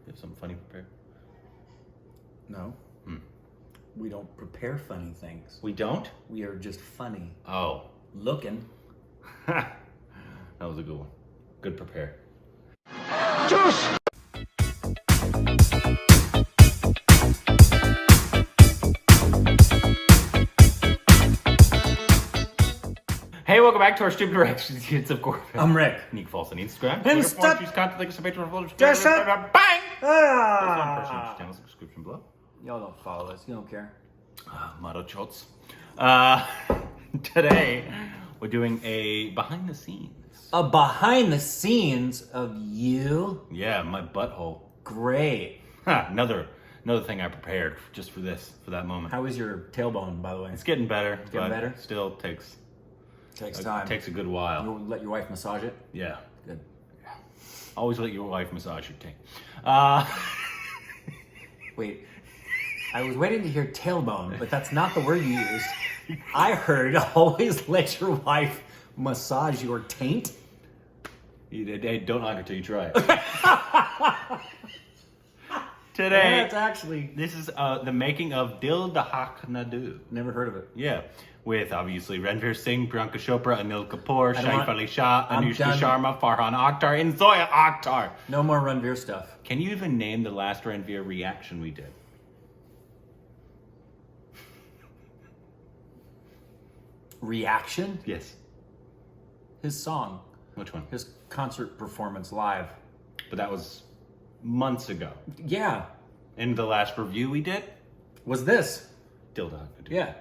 You have something funny prepared? No. We don't prepare funny things. We don't? We are just funny. Oh. Looking. That was a good one. Good prepare. Juice! Hey, welcome back to our stupid reactions of Korbins. I'm Rick. Nick Falls on Instagram. And stop. Use content like a patron for Just bang! Ah! Personal channel subscription below. Y'all don't follow us. You don't care. Motto Chots. Today, we're doing a behind the scenes. A behind the scenes of you. Yeah, my butthole. Great. Another thing I prepared just for that moment. How is your tailbone, by the way? It's getting better. Getting better? Still takes time. Takes a good while. You'll let your wife massage it? Yeah. Good. Yeah. Always let your wife massage your taint. Wait. I was waiting to hear tailbone, but that's not the word you used. I heard always let your wife massage your taint. Don't knock it till you try it. Today, That's actually... this is the making of Dil Dhadakne. Never heard of it. Yeah. With obviously Ranveer Singh, Priyanka Chopra, Anil Kapoor, Saif Ali Shah, I'm Anushka done. Sharma, Farhan Aktar, and Zoya Aktar. No more Ranveer stuff. Can you even name the last Ranveer reaction we did? Reaction? Yes. His song. Which one? His concert performance live. But that was months ago. Yeah. And the last review we did? Was this? Dil Dhadakne. Yeah.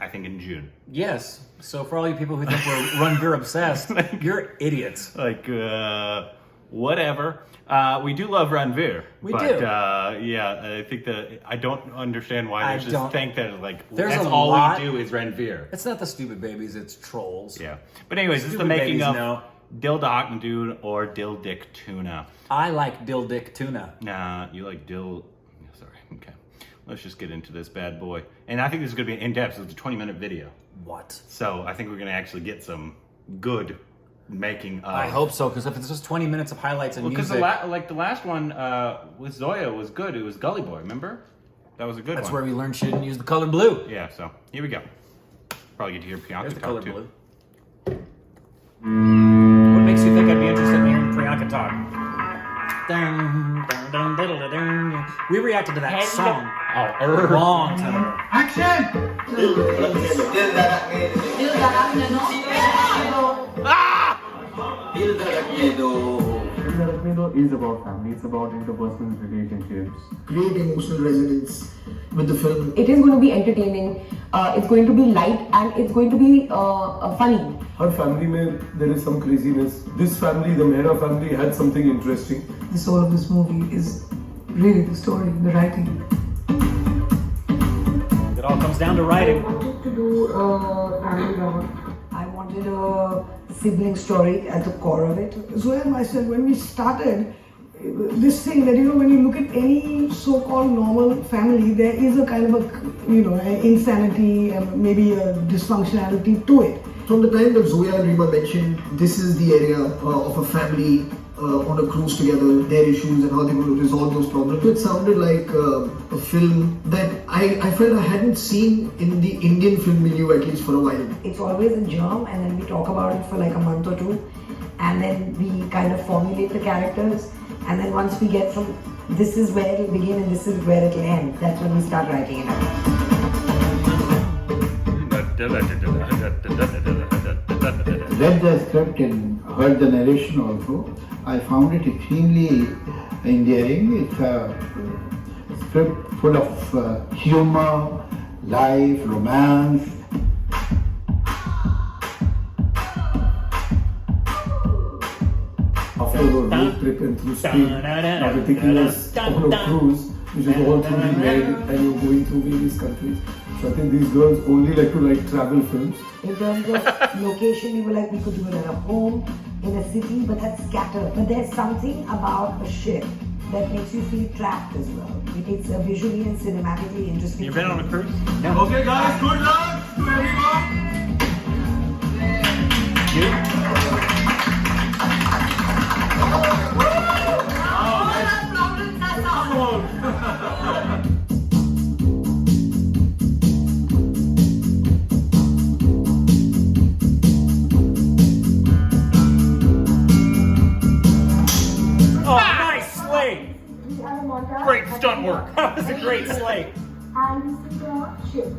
I think in June. Yes. So for all you people who think we're Ranveer obsessed, you're idiots. Like, whatever. We do love Ranveer. We but, do. Yeah, I think that I don't understand why I they just don't- think that like There's that's a all lot- we do is Ranveer. It's not the stupid babies, it's trolls. Yeah. But anyways, this is the Stupid making babies of know. Dil Dhadakne Dude or Dil Dick Tuna. I like dill dick tuna. Nah, you like Dil. Sorry. Okay. Let's just get into this bad boy. And I think this is going to be in-depth. So it's a 20-minute video. What? So I think we're going to actually get some good making of... I hope so, because if it's just 20 minutes of highlights and Because music... the last one with Zoya was good. It was Gully Boy, remember? That was a good That's one. where we learned she didn't use the color blue. Yeah, so here we go. Probably get to hear Priyanka There's the talk color too. blue. What makes you think I'd be interested in hearing Priyanka talk? Dun, dun, dun, dun, dun, dun. We reacted to that song a long time ago. Action! Dil Dhadakne, no? Dil Dhadakne do. Dil Dhadakne do is about family. It's about interpersonal relationships. Great emotional resonance with the film. It is going to be entertaining, it's going to be light, and it's going to be funny. Her family mein there is some craziness. This family, the Mehra family, had something interesting. The soul of this movie is really the story, the writing. It all comes down to writing. I wanted to do family drama. I wanted a sibling story at the core of it. Zoya and myself, when we started, this thing that, when you look at any so-called normal family, there is a kind of an insanity and maybe a dysfunctionality to it. From the time that Zoya and Rima mentioned, this is the area of a family on a cruise together, their issues and how they're going to resolve those problems. It sounded like a film that I felt I hadn't seen in the Indian film milieu, at least for a while. It's always a germ, and then we talk about it for like a month or two, and then we kind of formulate the characters, and then once we get from this is where it'll begin and this is where it'll end, that's when we start writing it out. Read the script and heard the narration also. I found it extremely endearing. It's a script full of humor, life, romance. After a road trip and through Spain, now the thinking was on a cruise, which is all through the med, and you're going through various countries. So I think these girls only like to write travel films. In terms of location, we were like, we could do it at a home, in a city, but that's scattered. But there's something about a ship that makes you feel trapped as well. It's a visually and cinematically interesting. You been on a cruise? Yeah. Okay, guys, good luck to everyone. All our problems are Great stunt work. That was a great slate.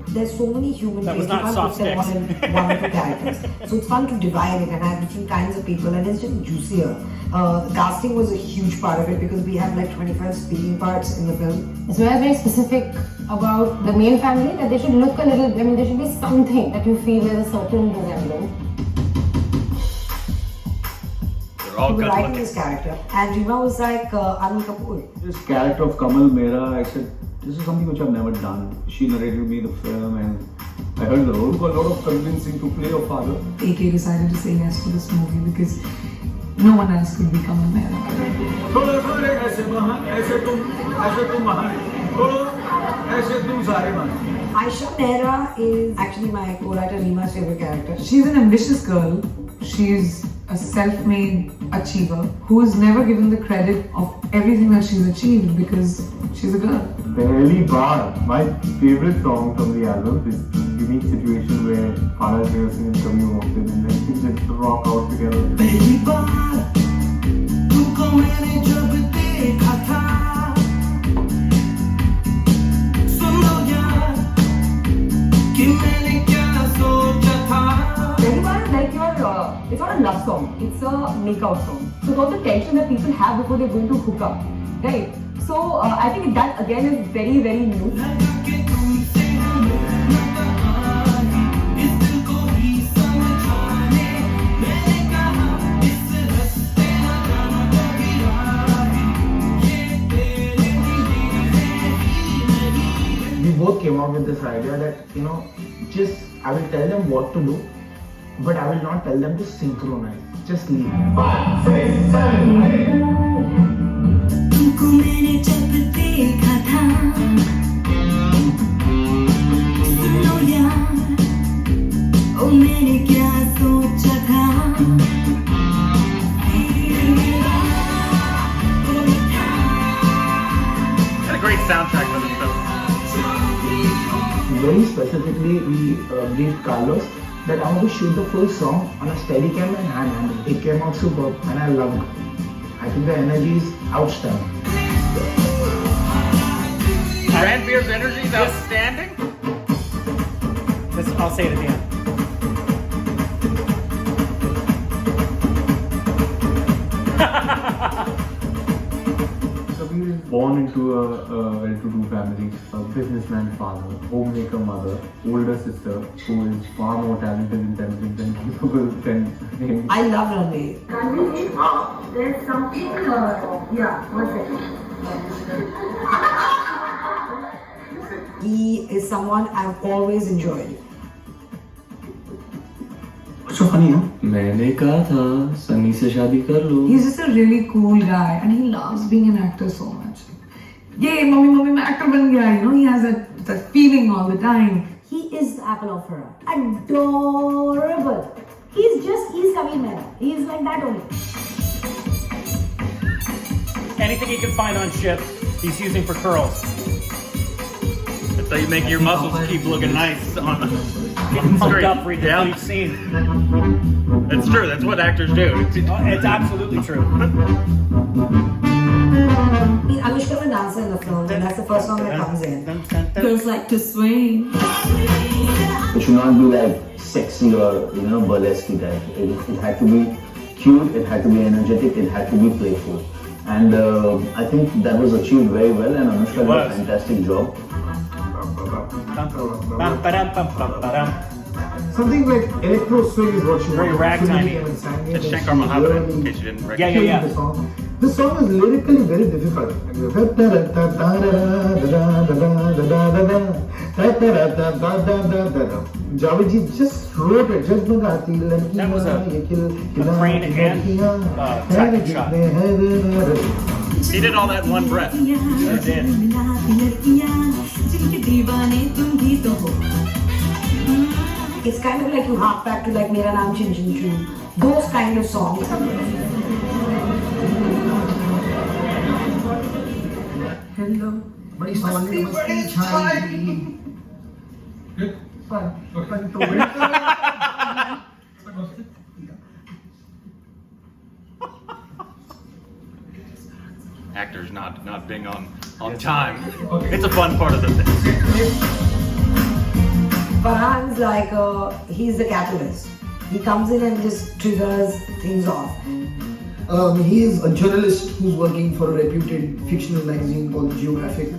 There's so many human That was beings. not You can't soft put them all sticks. in one or two characters. So it's fun to divide it and have different kinds of people, and it's just juicier. The casting was a huge part of it because we have like 25 speaking parts in the film. So I was very specific about the main family, that they should look a little, I mean, there should be something that you feel is a certain resemblance. They're all We were good writing looking. this character, and Rima was like, Anil Kapoor. This character of Kamal Mehra, I said, this is something which I've never done. She narrated me the film, and I heard the role. Got a lot of convincing to play a father. AK decided to say yes to this movie because no one else could become a man. थोड़ा थोड़े ऐसे महान ऐसे तुम महान थोड़ा ऐसे तुम सारे महान Aisha Mehra is actually my co-writer Rima's favorite character. She's an ambitious girl. She's a self-made achiever who is never given the credit of everything that she's achieved because she's a girl. Pehli Baar, my favorite song from the album, this unique situation where Ranveer Singh and Sharma walked in and then they just rock out together. पहली बार तुमको मैंने जब देखा था सुन लो यार कि मैंने क्या सोचा था Very much like it's not a love song, it's a makeout song. So all the tension that people have before they're going to hook up, right? So I think that again is very, very new. लगा के तुमसे मैं कहा इस दिल को ही समझाने मैंने कहा इस रास्ते न जाना कभी राही ये तेरे लिए We both came out with this idea that, you know, just I will tell them what to do, but I will not tell them to synchronize. Just leave. तुमको मैंने जब देखा था सुन लो यार ओ मैंने क्या सोचा था Got a great soundtrack for this film. Very specifically, we briefed Carlos that I want to shoot the full song on a Steadicam and handheld. It came out superb and I loved it. I think the energy is outstanding. Ranveer's energy is outstanding. I'll say it at the end. Kabir is born into a well-to-do family, a businessman father, homemaker mother, older sister who is far more talented, intelligent and capable than him. I love Ranveer. There's something, yeah, one second. He is someone I've always enjoyed. What's so funny, huh? मैंने कहा था सनी से शादी कर लो. He's just a really cool guy and he loves being an actor so much. Yay, mommy, मैं actor बन गया. You know, he has that feeling all the time. He is the apple of her eye. Adorable. He's Kabir Mehra. He's like that only. Anything he can find on ship, he's using for curls. That's how you make your muscles keep looking nice on the Getting pumped screen. up for each Yeah. scene. That's true. That's what actors do. It's absolutely true. Anushka will dance in the film, and that's the first song that comes in. Girls like to swing. It should not be like sexy or, you know, burlesque type. It had to be cute, it had to be energetic, it had to be playful. And I think that was achieved very well and Anushka did a fantastic job. Something like electro swing is what she Very wanted. ragtimey. It's Shankar Mahadevan, in case you didn't recognize. Yeah. The song is lyrically very difficult. Javed just wrote it. That was a crane and tracking shot. He did all that in one breath. Sure did. It's kind of like you hark back to like Mera Naam Chin Chin Choo. Those kind of songs. Hello. बड़ी सवाली मस्ती छाई. Actors not being on all the time. It's a fun part of the thing. Farhan's like, he's the catalyst. He comes in and just triggers things off. He is a journalist who's working for a reputed fictional magazine called Geographic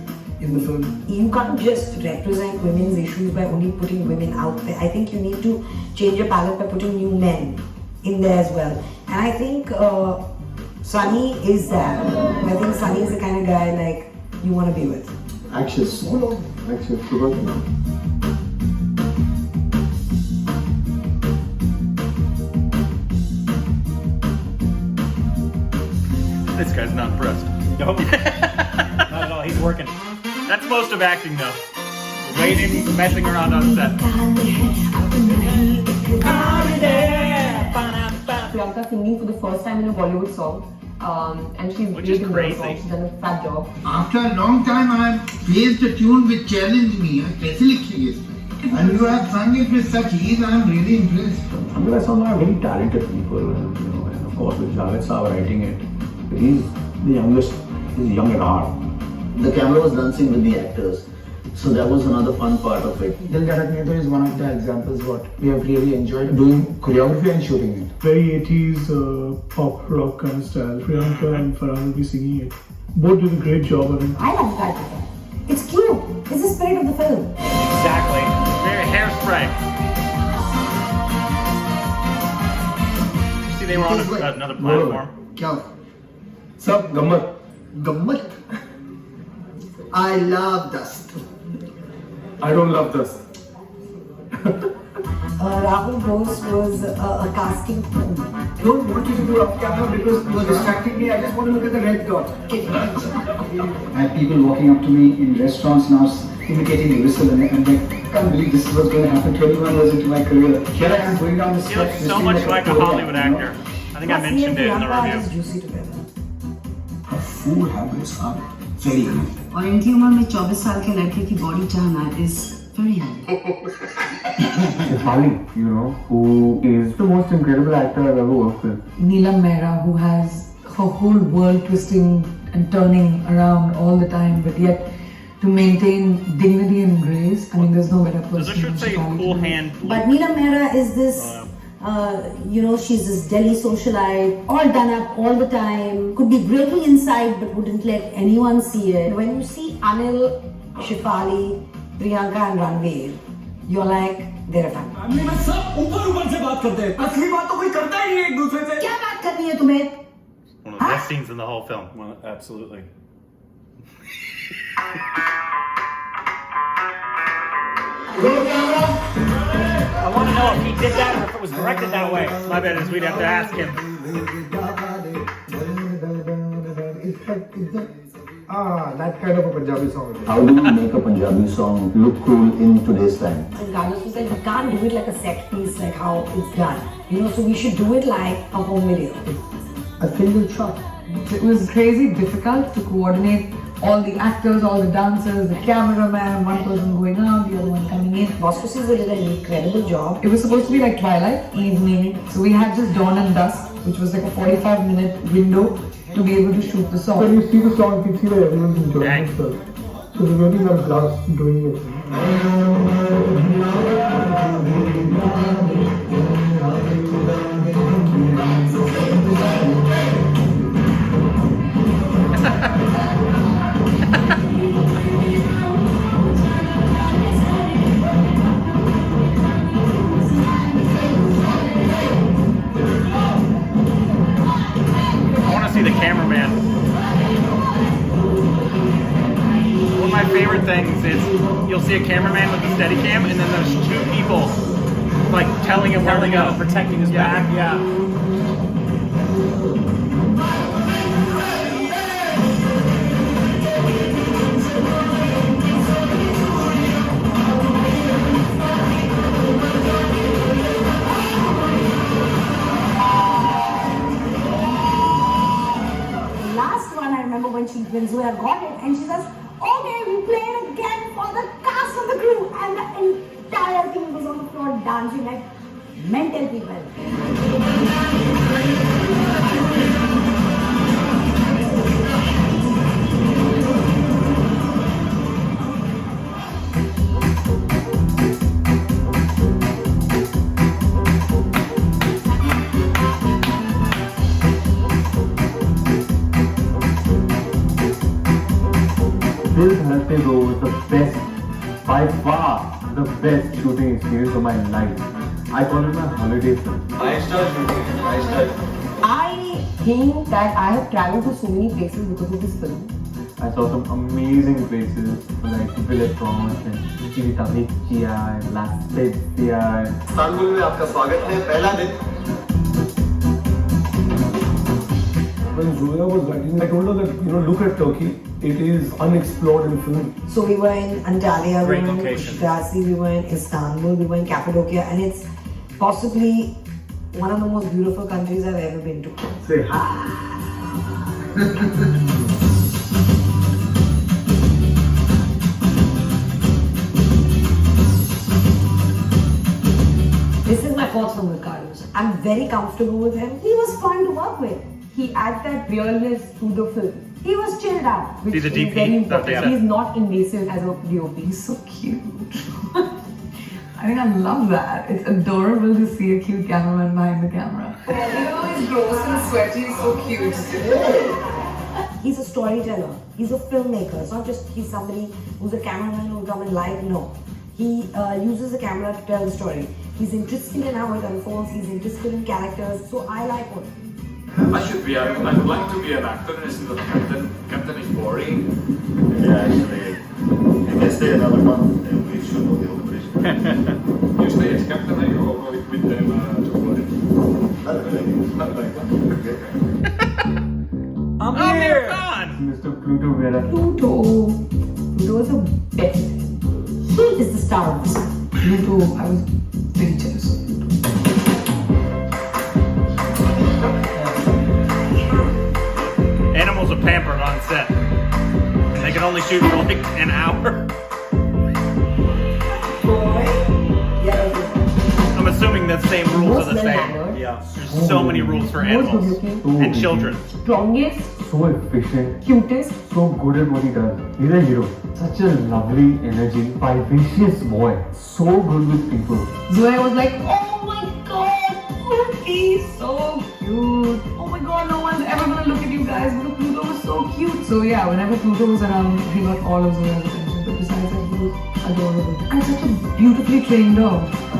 in the film. You can't just represent women's issues by only putting women out there. I think you need to change your palette by putting new men in there as well. And I think Sunny is that. I think Sunny is the kind of guy like you want to be with. Actions. Actions. This guy's not impressed. Nope. Not at all. He's working. That's most of acting though. Waiting, messing around on set. Priyanka singing for the first time in a Bollywood song. And she's Which is great in the crazy. song. She's done a fab job. After a long time, I have faced a tune which challenged me. कैसे लिखी है इसमें? And you have sung it with such ease. I am really impressed. There are some very talented people, and of course with Javed Saab writing it. He's the youngest, he's young at heart. The camera was dancing with the actors, so that was another fun part of it. Dil Dhadakne is one of the examples what we have really enjoyed doing choreography and shooting it. Very 80s pop rock kind of style. Priyanka and Farhan will be singing it. Both did a great job of it. I love that. It's cute. It's the spirit of the film. Exactly. Very hairspray. You see, they were on another platform. क्या? सब गम्मत. Gummat. I love dust. I don't love dust. Rahul Bose was a casting tool. I don't want you to do off camera because you are distracting me. I just want to look at the red dot. I have people walking up to me in restaurants now imitating the whistle and I'm like, I can't believe this is what's going to happen 21 years into my career. Here I am going down the He steps. looks so much like a Hollywood actor. I think I mentioned it in the Priyanka review. is juicy together. Her food habits are very good. और इनकी उम्र में 24 साल के लड़के की body चाहना is very high. Shefali, who is the most incredible actor I've ever worked with. Neelam Mehra, who has her whole world twisting and turning around all the time, but yet to maintain dignity and grace. I mean, there's no better person. Does this should say cool hand? But Neelam Mehra is this, she's this Delhi socialite, all done up all the time, could be breaking inside but wouldn't let anyone see it. When you see Anil, Shefali, Priyanka and Ranveer, you're like, they're a family. Family में सब ऊपर से बात करते हैं असली बात तो कोई करता ही नहीं एक दूसरे से क्या बात करनी है तुम्हें? One of the best scenes in the whole film. Well, absolutely. I want to know if he did that or if it was directed that way. My bet is we'd have to ask him. That kind of a Punjabi song. How do you make a Punjabi song look cool in today's time? And Carlos was like, we can't do it like a set piece, like how it's done. So we should do it like a home video. A single shot. It was crazy difficult to coordinate all the actors, all the dancers, the cameraman, one person going out, the other one coming in. Boscosis did an incredible job. It was supposed to be like twilight, evening, so we had just dawn and dusk, which was like a 45-minute window to be able to shoot the song. When you see the song, you can see that everyone's enjoying Dang. themselves. So they really have blast doing it. I want to see the cameraman. One of my favorite things is you'll see a cameraman with a steady cam and then there's two people like telling him where to go. Protecting his back, yeah. Last one, I remember when Zoya got it and she says, okay, we play it again for the cast of the crew. And the entire team was on the floor dancing like mental people. Dil Dhadakne was the best, by far the best shooting experience of my life. I call it my holiday film. 5-star shooting, 5-star. I think that I have traveled to so many places because of this film. I saw some amazing places like Villefranche and Civitavecchia and La Spezia. Istanbul में आपका स्वागत है पहला दिन. When Zoya was writing, I told her that, look at Turkey. It is unexplored in film. So we were in Antalya, we Great were in location. Shirazi, we were in Istanbul, we were in Cappadocia, and it's possibly one of the most beautiful countries I've ever been to. Say hi. This is my fourth film with Carlos. I'm very comfortable with him. He was fun to work with. He adds that realness to the film. He was chilled out. Which See the is DP very stuff, important. yeah. He's not invasive as a DOP. He's so cute. I think I love that. It's adorable to see a cute cameraman behind the camera. He's gross and sweaty, he's so cute. He's a storyteller. He's a filmmaker. It's not just he's somebody who's a cameraman who will come and live. No. He uses the camera to tell the story. He's interested in how it unfolds. He's interested in characters. So I like him. I would like to be an actor. Isn't the captain is boring? Yeah, actually, you can stay another month and we should know the operation. You stay as captain and you go with them to Florida. Not like that. I'm Amir here. Khan! Mr. Pluto Vera. Pluto. Pluto is the best. He is the star of this. Pluto, I was very jealous of Pluto. Animals are pampered on set. They can only shoot for like an hour. I'm assuming the same rules are the same. Yeah. There's so many rules for animals and children. Strongest, So efficient, cutest. so good at what he does. He's a hero. Such a lovely energy, vivacious boy. So good with people. Zoya was like, oh my god, he's so cute. Oh my god, no one's ever gonna look at you guys because Pluto was so cute. So yeah, whenever Pluto was around, he got all of Zoya's attention. But besides that, he was adorable. And such a beautifully trained dog. I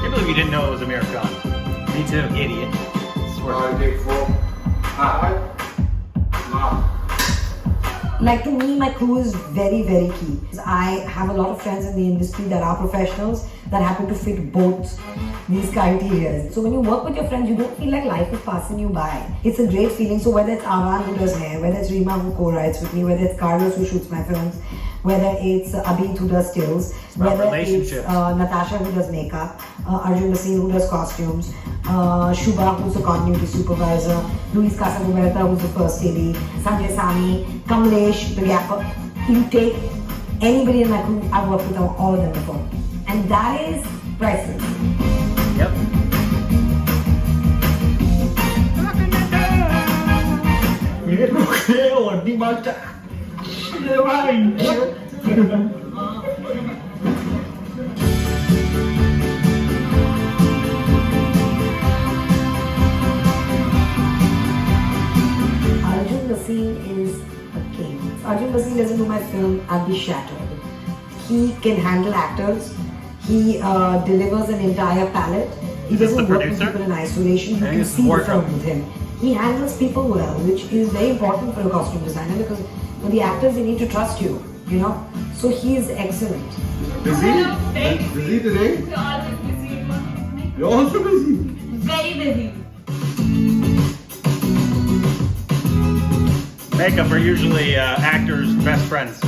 can't believe you didn't know it was Amir Khan. Me too. Idiot. Take 4. Like to me, my crew is very, very key. I have a lot of friends in the industry that are professionals that happen to fit both these criteria. So when you work with your friends, you don't feel like life is passing you by. It's a great feeling. So whether it's Aman who does hair, whether it's Rima who co-writes with me, whether it's Carlos who shoots my films, whether it's Abid who does stills, whether it's Natasha who does makeup, Arjun Basin who does costumes, Shubha who's the continuity supervisor, Luis Casagoberta who's the first AD, Sanjay Sami, Kamlesh, the gaffer. You take anybody in my crew, I've worked with all of them before. And that is priceless. Yep. Arjun Basin is a king. Arjun Basin doesn't do my film, I'll be shattered. He can handle actors. He delivers an entire palette. He doesn't work with people in isolation. You can see the film with him. He handles people well, which is very important for a costume designer because for the actors, they need to trust you, you know. So he is excellent. Busy? Busy today? You're also busy. Very busy. Makeup are usually actors' best friends.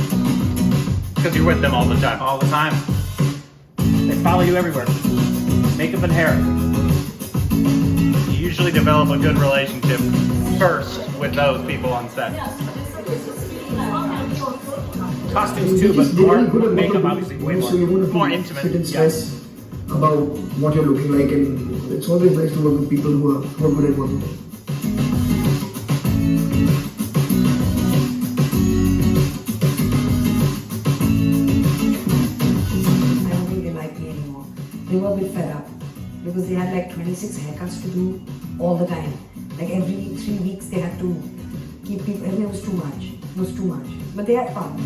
Because you're with them all the time. All the time. They follow you everywhere. Makeup and hair. You usually develop a good relationship first with those people on set. Costumes too, but more makeup obviously way So you more. want to More sit intimate. and stress about what you're looking like, and it's always nice to work with people who are good at what they do. I don't think they like me anymore. They were a bit fed up because they had like 26 haircuts to do all the time. Like every 3 weeks they had to keep people, and it was too much. It was too much. But they had fun.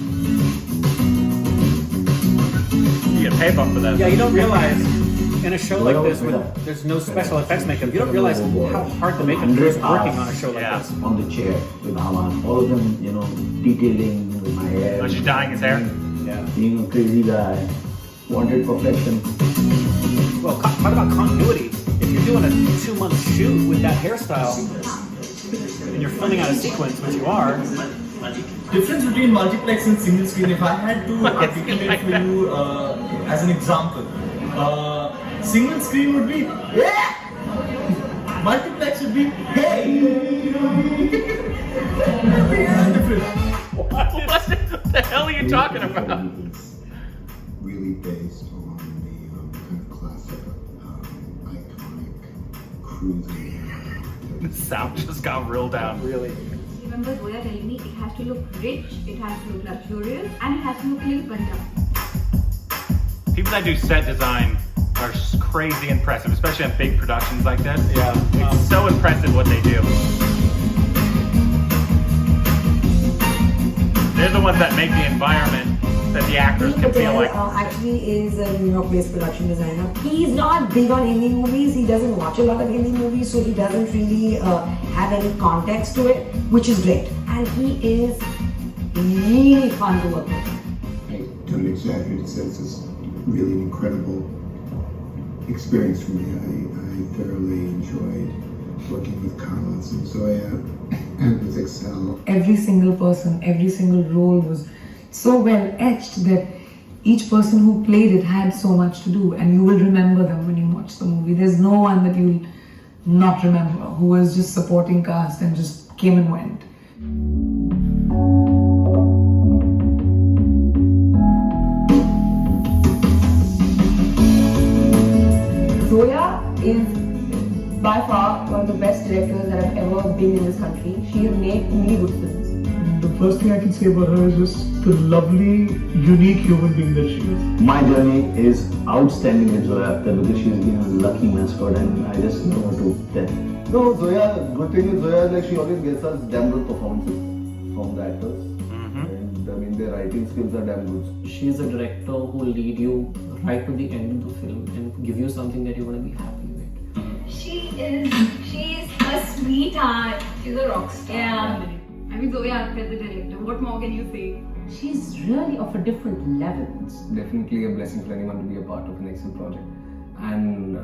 You get paid off for that. Yeah, you don't realize in a show like this, when there's no special effects makeup, you don't realize how hard the makeup crew is working on a show like this. On the chair with Aman, all of them, you know, detailing with my hair. Oh, she's dyeing his hair? Yeah. Being a crazy guy, wanted perfection. Well, talk about continuity. If you're doing a 2-month shoot with that hairstyle, and you're filming out a sequence, which you are. Difference between multiplex and single screen, if I had to articulate for you as an example, single screen would be yeah! Multiplex would be hey! Different. What the hell are you talking about? It's really based on the kind of classic, iconic cruising. The sound just got real down. Really? Remember Zoya telling me it has to look rich, it has to look luxurious, and it has to look a little Punjab. People that do set design are crazy impressive, especially on big productions like this. Yeah. It's so impressive what they do. They're the ones that make the environment that the actors can feel like. Actually is a New York-based production designer. He's not big on Hindi movies. He doesn't watch a lot of Hindi movies, so he doesn't really have any context to it, which is great. And he is really fun to work with. I don't exaggerate, it's really an incredible experience for me. I thoroughly enjoyed working with KUMAR and Zoya and with Excel. Every single person, every single role was so well etched that each person who played it had so much to do, and you will remember them when you watch the movie. There's no one that you'll not remember who was just supporting cast and just came and went. Zoya is by far one of the best directors that have ever been in this country. She has made really good films. The first thing I can say about her is just the lovely, unique human being that she is. My journey is outstanding with Zoya Aktar because she's been a lucky mascot and I just know what to tell. No, Zoya, good thing with Zoya is like she always gets us damn good performances from the actors. And I mean, their writing skills are damn good. She's a director who will lead you right to the end of the film and give you something that you're going to be happy with. She's a sweetheart. She's a rock star. Yeah. I mean, Zoya Aktar, the director. What more can you say? She's really of a different level. It's definitely a blessing for anyone to be a part of an excellent project and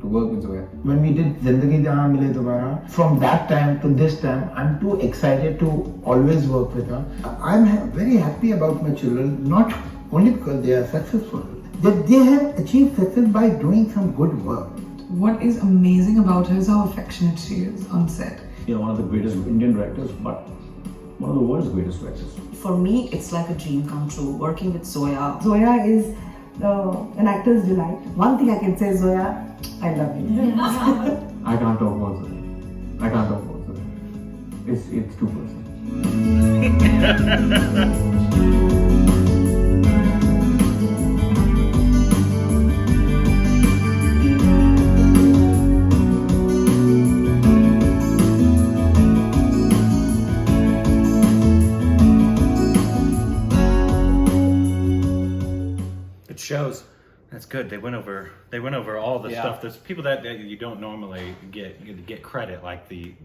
to work with Zoya. When we did Zindagi Jahan Mile Dobara, from that time to this time, I'm too excited to always work with her. I'm very happy about my children, not only because they are successful, that they have achieved success by doing some good work. What is amazing about her is how affectionate she is on set. You know, one of the greatest Indian directors, but one of the world's greatest directors. For me, it's like a dream come true working with Zoya. Zoya is an actor's delight. One thing I can say, Zoya, I love you. I can't talk about Zoya. I can't talk about Zoya. It's too personal. Shows. That's good. They went over all the Yeah. stuff. There's people that you don't normally get credit, like the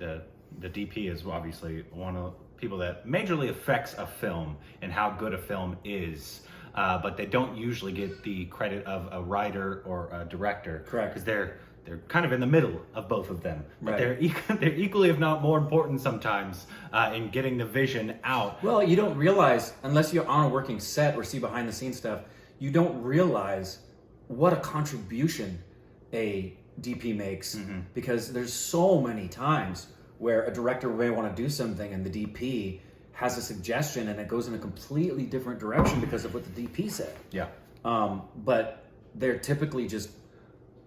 DP is obviously one of the people that majorly affects a film and how good a film is. But they don't usually get the credit of a writer or a director. Correct. Because they're kind of in the middle of both of them. But Right. they're equally, if not more important sometimes, in getting the vision out. Well, you don't realize, unless you're on a working set or see behind the scenes stuff, you don't realize what a contribution a DP makes, because there's so many times where a director may want to do something and the DP has a suggestion and it goes in a completely different direction because of what the DP said. Yeah. But they're typically just,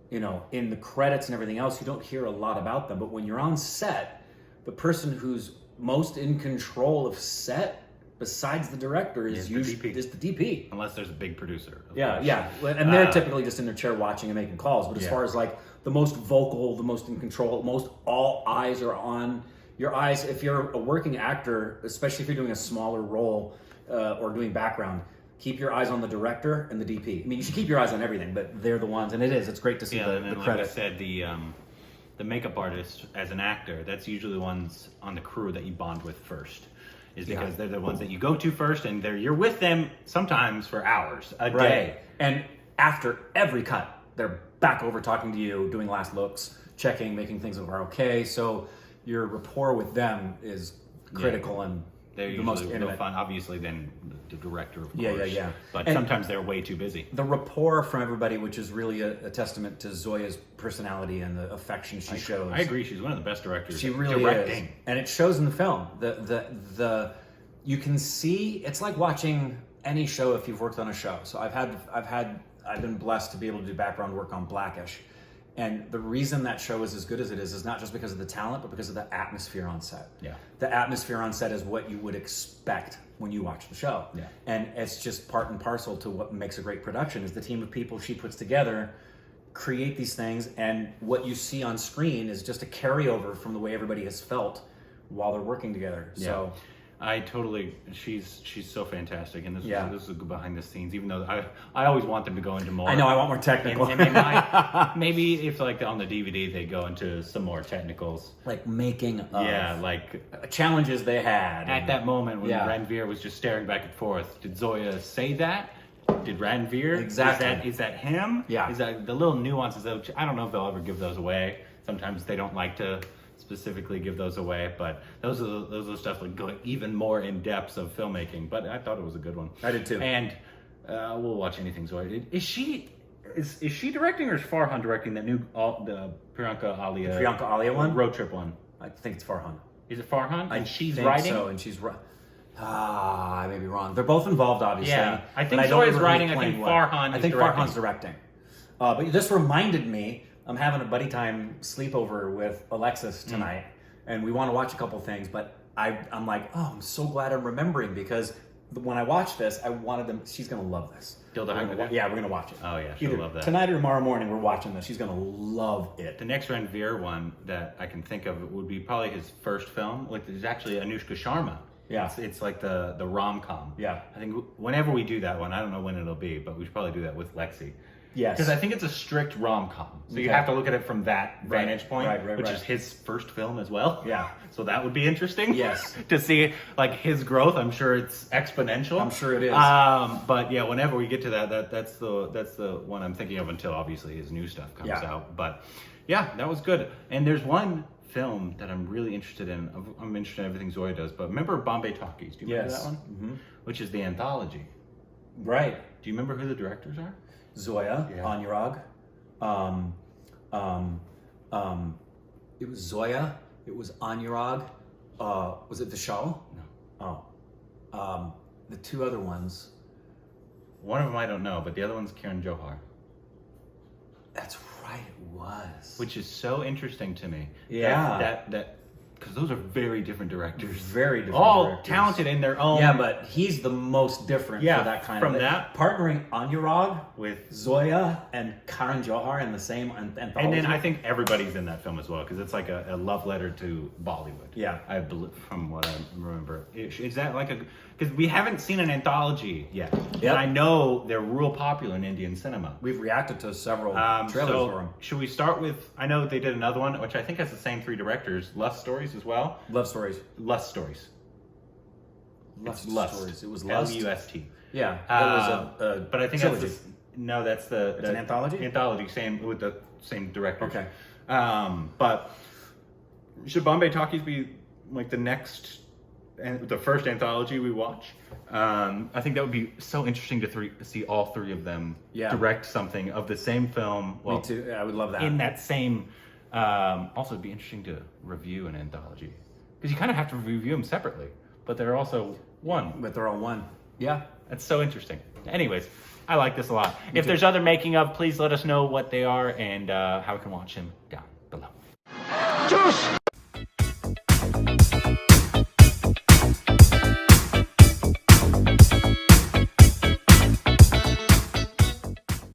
you know, in the credits and everything else, you don't hear a lot about them. But when you're on set, the person who's most in control of set besides the director is usually the DP. Unless there's a big producer. of Yeah, course. yeah. And they're typically just in their chair watching and making calls. But as far as like the most vocal, the most in control, most all eyes are on your eyes. If you're a working actor, especially if you're doing a smaller role or doing background, keep your eyes on the director and the DP. I mean, you should keep your eyes on everything, but they're the ones. And it's great to see and the like credit. I said, the makeup artist as an actor, that's usually the ones on the crew that you bond with first. Is because they're the ones that you go to first, and you're with them sometimes for hours, a day. And after every cut, they're back over talking to you, doing last looks, checking, making things are okay. So your rapport with them is critical and they're the usually most real intimate. fun. Obviously, then the director, of Yeah, course. yeah. But And sometimes they're way too busy. The rapport from everybody, which is really a testament to Zoya's personality and the affection she shows. I agree. She's one of the best directors. She really directing. is, and it shows in the film. You can see it's like watching any show if you've worked on a show. So I've been blessed to be able to do background work on Blackish, and the reason that show is as good as it is not just because of the talent, but because of the atmosphere on set. Yeah. The atmosphere on set is what you would expect when you watch the show. Yeah. And it's just part and parcel to what makes a great production is the team of people she puts together create these things, and what you see on screen is just a carryover from the way everybody has felt while they're working together. So I totally, she's so fantastic, and this is a good behind the scenes. Even though I always want them to go into more. I know, I want more technical. And they might, maybe if like on the DVD they go into some more technicals, like making of like challenges they had at that moment when Ranveer was just staring back and forth. Did Zoya say that? Did Ranveer? Exactly. Is that him? Yeah. Is that the little nuances of? I don't know if they'll ever give those away. Sometimes they don't like to specifically give those away, but those are the stuff like going even more in depth of filmmaking. But I thought it was a good one. I did too. And we'll watch anything Zoya. Is she directing, or is Farhan directing that new the Priyanka Alia one? Road trip one? I think it's Farhan. Is it Farhan? And she's think writing. So, and she's I may be wrong. They're both involved, obviously. Yeah, I think but Zoya's don't remember writing. who's I think playing what. Farhan. I think is directing. Farhan's directing. But this reminded me. I'm having a buddy time sleepover with Alexis tonight, and we want to watch a couple things. But I'm like, oh, I'm so glad I'm remembering, because when I watched this, I wanted them. She's gonna love this. Dil Dhadakne? Yeah, we're gonna watch it. Oh yeah, she'll love that. Tonight or tomorrow morning, we're watching this. She's gonna love it. The next Ranveer one that I can think of would be probably his first film. Like, there's actually Anushka Sharma. Yeah. It's like the rom-com. Yeah. I think whenever we do that one, I don't know when it'll be, but we should probably do that with Lexi. Yes. Because I think it's a strict rom-com. So you Okay. have to look at it from that vantage point, Right, which is his first film as well. Yeah. So that would be interesting. Yes. To see like his growth. I'm sure it's exponential. I'm sure it is. But yeah, whenever we get to that's the one I'm thinking of until obviously his new stuff comes out. But yeah, that was good. And there's one film that I'm really interested in. I'm interested in everything Zoya does. But remember Bombay Talkies? Do you remember that one? Mm-hmm. Which is the anthology. Right. Do you remember who the directors are? Zoya, Anurag. It was Zoya. It was Anurag. Was it the show? No. Oh. The two other ones. One of them I don't know, but the other one's Karan Johar. That's right, it was. Which is so interesting to me. Yeah. That because those are very different directors. Very different All directors. talented in their own. Yeah, but he's the most different for that kind from of that. partnering Anurag With Zoya and Karan Johar in the same anthology. And then I think everybody's in that film as well, because it's like a love letter to Bollywood. Yeah. I believe, from what I remember. Is that like because we haven't seen an anthology yet. Yep. And I know they're real popular in Indian cinema. We've reacted to several trailers so for them. should we start with, I know they did another one, which I think has the same three directors, Lust Stories as well. Lust Stories. Lust Stories. Lust It's Lust. Stories. It was Lust. Lust. Yeah. That was a but I think trilogy. that's the It's an anthology? Anthology, same with the same director. Okay. But should Bombay Talkies be like the next and the first anthology we watch? I think that would be so interesting to see all three of them direct something of the same film. Well, Me too. I would love that. In that same. Also, it'd be interesting to review an anthology, because you kind of have to review them separately, but they're also one. But they're all one. Yeah. That's so interesting. Anyways, I like this a lot. If there's other making of, please let us know what they are and how we can watch them down below. Juice!